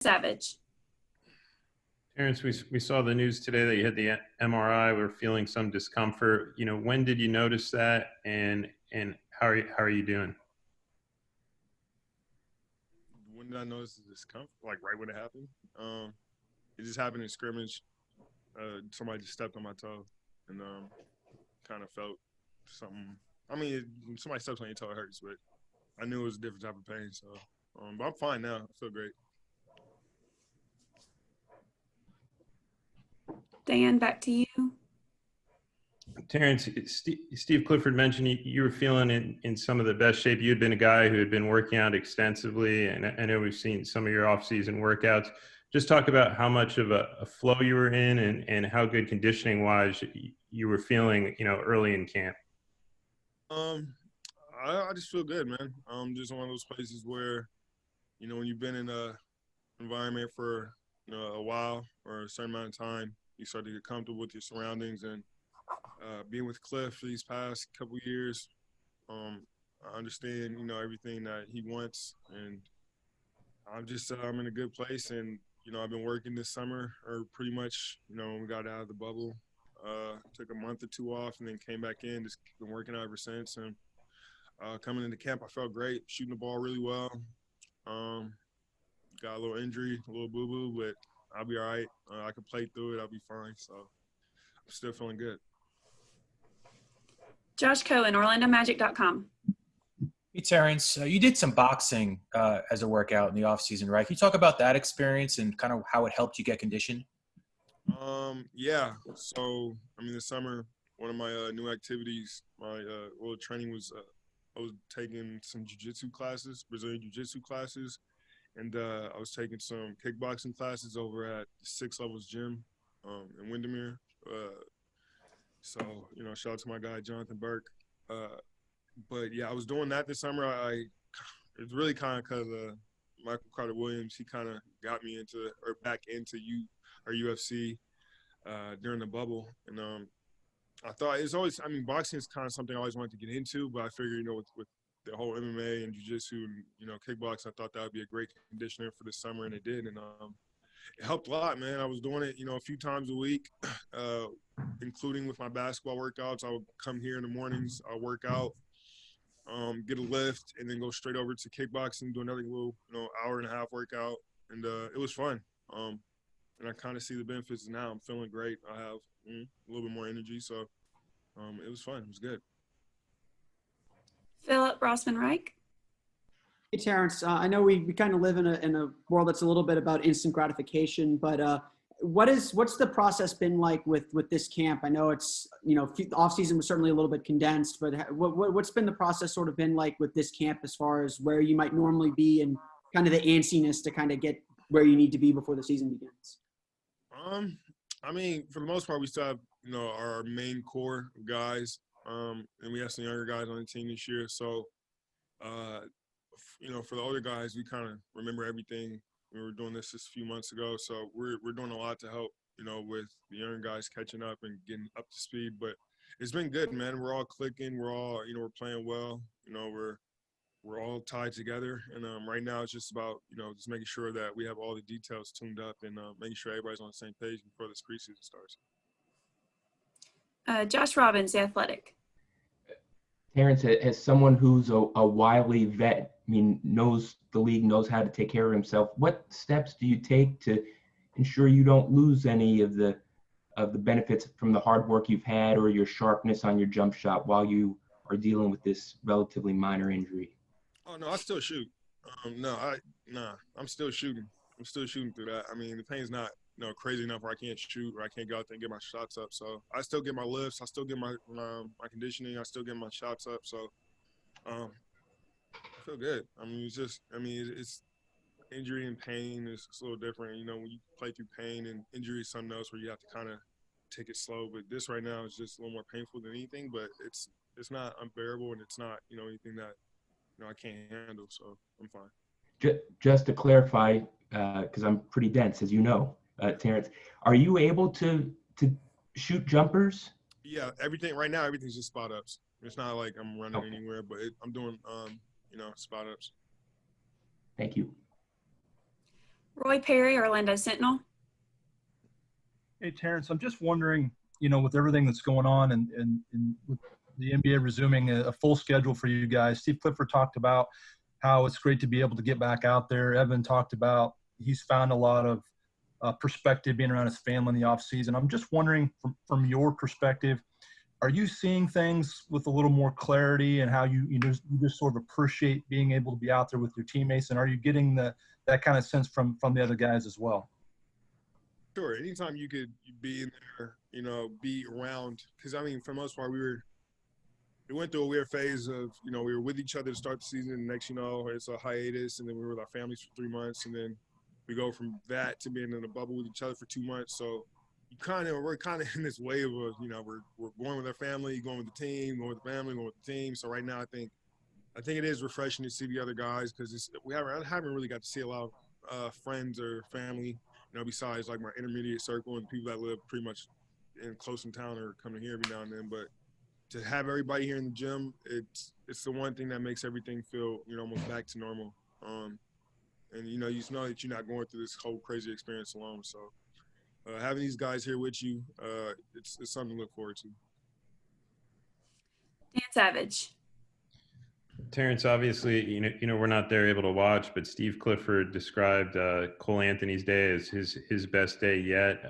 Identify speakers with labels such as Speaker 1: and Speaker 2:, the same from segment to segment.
Speaker 1: Savage.
Speaker 2: Terrence, we saw the news today that you had the MRI. We're feeling some discomfort. When did you notice that, and how are you doing?
Speaker 3: When did I notice the discomfort? Like right when it happened. It just happened in scrimmage. Somebody just stepped on my toe, and kind of felt something. I mean, somebody steps on your toe, it hurts, but I knew it was a different type of pain. So, but I'm fine now. I feel great.
Speaker 1: Dan, back to you.
Speaker 2: Terrence, Steve Clifford mentioned you were feeling in some of the best shape. You had been a guy who had been working out extensively, and I know we've seen some of your off-season workouts. Just talk about how much of a flow you were in, and how good conditioning-wise you were feeling, early in camp.
Speaker 3: I just feel good, man. Just one of those places where, when you've been in a environment for a while or a certain amount of time, you start to get comfortable with your surroundings. And being with Cliff for these past couple of years, I understand everything that he wants, and I'm in a good place. And I've been working this summer, or pretty much when we got out of the bubble. Took a month or two off and then came back in. Just been working out ever since. And coming into camp, I felt great, shooting the ball really well. Got a little injury, a little boo-boo, but I'll be all right. I can play through it. I'll be fine. So I'm still feeling good.
Speaker 1: Josh Cohen, OrlandoMagic.com.
Speaker 4: Hey, Terrence, you did some boxing as a workout in the offseason, right? Can you talk about that experience and kind of how it helped you get conditioned?
Speaker 3: Yeah. So, this summer, one of my new activities, my training was I was taking some jiu-jitsu classes, Brazilian jiu-jitsu classes, and I was taking some kickboxing classes over at the Six Levels Gym in Windermere. So, shout out to my guy, Jonathan Burke. But, yeah, I was doing that this summer. It's really kind of because Michael Carter Williams, he kind of got me back into UFC during the bubble. And I thought it's always, boxing is kind of something I always wanted to get into, but I figured, with the whole MMA and jiu-jitsu and, kickboxing, I thought that would be a great conditioner for the summer, and it did. And it helped a lot, man. I was doing it, a few times a week, including with my basketball workouts. I would come here in the mornings, I'll work out, get a lift, and then go straight over to kickboxing, do another little, hour and a half workout. And it was fun. And I kind of see the benefits now. I'm feeling great. I have a little bit more energy. So it was fun. It was good.
Speaker 1: Philip Rossman-Reich.
Speaker 5: Hey, Terrence, I know we kind of live in a world that's a little bit about instant gratification, but what's the process been like with this camp? I know it's, off season was certainly a little bit condensed, but what's been the process sort of been like with this camp as far as where you might normally be and kind of the antsiness to kind of get where you need to be before the season begins?
Speaker 3: For the most part, we still have, our main core of guys, and we have some younger guys on the team this year. So, for the older guys, we kind of remember everything. We were doing this just a few months ago, so we're doing a lot to help, with the younger guys catching up and getting up to speed. But it's been good, man. We're all clicking. We're all, we're playing well. We're all tied together, and right now it's just about just making sure that we have all the details tuned up and making sure everybody's on the same page before this preseason starts.
Speaker 1: Josh Robbins, The Athletic.
Speaker 6: Terrence, as someone who's a wily vet, knows the league, knows how to take care of himself, what steps do you take to ensure you don't lose any of the benefits from the hard work you've had or your sharpness on your jump shot while you are dealing with this relatively minor injury?
Speaker 3: Oh, no, I still shoot. I'm still shooting. I'm still shooting through that. The pain's not, crazy enough where I can't shoot or I can't go out there and get my shots up. So I still get my lifts. I still get my conditioning. I still get my shots up. So I feel good. It's injury and pain is a little different. When you play through pain, and injury is something else where you have to kind of take it slow. But this right now is just a little more painful than anything. But it's not unbearable, and it's not anything that I can't handle. So I'm fine.
Speaker 6: Just to clarify, because I'm pretty dense, as you know, Terrence, are you able to shoot jumpers?
Speaker 3: Yeah, everything's just spot ups. It's not like I'm running anywhere, but I'm doing spot ups.
Speaker 6: Thank you.
Speaker 1: Roy Perry, Orlando Sentinel.
Speaker 7: Hey, Terrence, I'm just wondering, with everything that's going on and with the NBA resuming a full schedule for you guys, Steve Clifford talked about how it's great to be able to get back out there. Evan talked about he's found a lot of perspective being around his family in the off season. I'm just wondering from your perspective, are you seeing things with a little more clarity and how you just sort of appreciate being able to be out there with your teammates? And are you getting that kind of sense from the other guys as well?
Speaker 3: Sure. Anytime you could be in there, be around, because I mean, for the most part, we went through a weird phase of, we were with each other to start the season, and next, it's a hiatus, and then we were with our families for 3 months, and then we go from that to being in a bubble with each other for 2 months. So we're kind of in this wave of, we're going with our family, going with the team, going with the family, going with the team. So right now, I think it is refreshing to see the other guys because I haven't really got to see a lot of friends or family, besides like my intermediate circle and people that live pretty much close in town or come here every now and then. But to have everybody here in the gym, it's the one thing that makes everything feel, almost back to normal. And, you just know that you're not going through this whole crazy experience alone. So having these guys here with you, it's something to look forward to.
Speaker 1: Dan Savage.
Speaker 2: Terrence, obviously, we're not there able to watch, but Steve Clifford described Cole Anthony's day as his best day yet.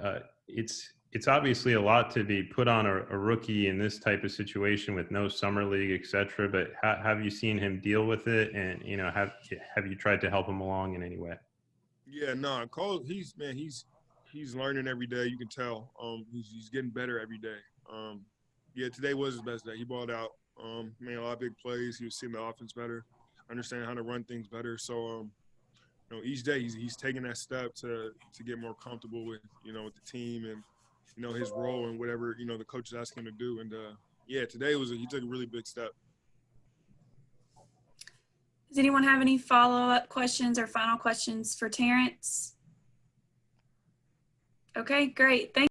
Speaker 2: It's obviously a lot to be put on a rookie in this type of situation with no summer league, et cetera. But have you seen him deal with it? And, have you tried to help him along in any way?
Speaker 3: Yeah, no, Cole, he's learning every day. You can tell. He's getting better every day. Yeah, today was his best day. He balled out. Made a lot of big plays. He was seeing the offense better, understanding how to run things better. So, each day he's taking that step to get more comfortable with, with the team and, his role and whatever, the coach is asking him to do. And, yeah, today he took a really big step.
Speaker 1: Does anyone have any follow-up questions or final questions for Terrence? Okay, great. Thank